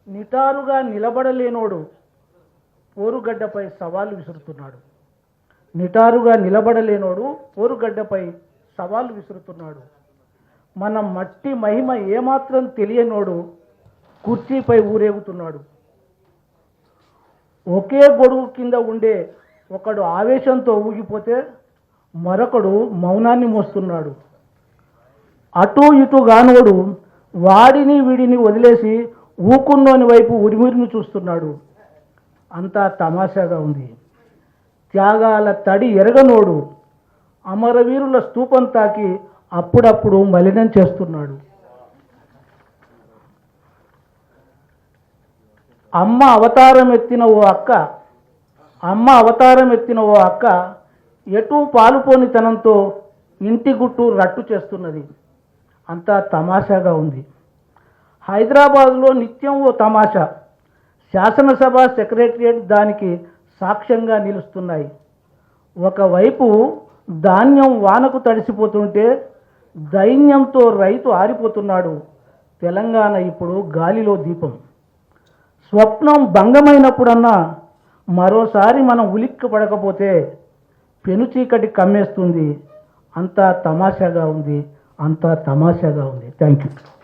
నిటారుగా నిలబడలేనోడు పోరుగడ్డపై సవాలు విసురుతున్నాడు. నిటారుగా నిలబడలేనోడు పోరుగడ్డపై సవాలు విసురుతున్నాడు. మన మట్టి మహిమ ఏమాత్రం తెలియనోడు కుర్చీపై ఊరేగుతున్నాడు. ఒకే గొడుగు కింద ఉండే ఒకడు ఆవేశంతో ఊగిపోతే మరొకడు మౌనాన్ని మోస్తున్నాడు. అటు ఇటు గానోడు వాడిని వీడిని వదిలేసి ఊకున్నోని వైపు ఉరిమురిని చూస్తున్నాడు. అంతా తమాషాగా ఉంది. త్యాగాల తడి ఎరగనోడు అమరవీరుల స్తూపం తాకి అప్పుడప్పుడు మలినం చేస్తున్నాడు. అమ్మ అవతారం ఎత్తిన ఓ అక్క ఎటూ పాలుపోనితనంతో ఇంటి గుట్టు రట్టు చేస్తున్నది. అంతా తమాషాగా ఉంది. హైదరాబాదులో నిత్యం ఓ తమాషా. శాసనసభ సెక్రటరియట్ దానికి సాక్ష్యంగా నిలుస్తున్నాయి. ఒకవైపు ధాన్యం వానకు తడిసిపోతుంటే దైన్యంతో రైతు ఆరిపోతున్నాడు. తెలంగాణ ఇప్పుడు గాలిలో దీపం. స్వప్నం భంగమైనప్పుడన్నా మరోసారి మనం ఉలిక్కి పడకపోతే పెనుచీకటి కమ్మేస్తుంది. అంతా తమాషాగా ఉంది. Thank you.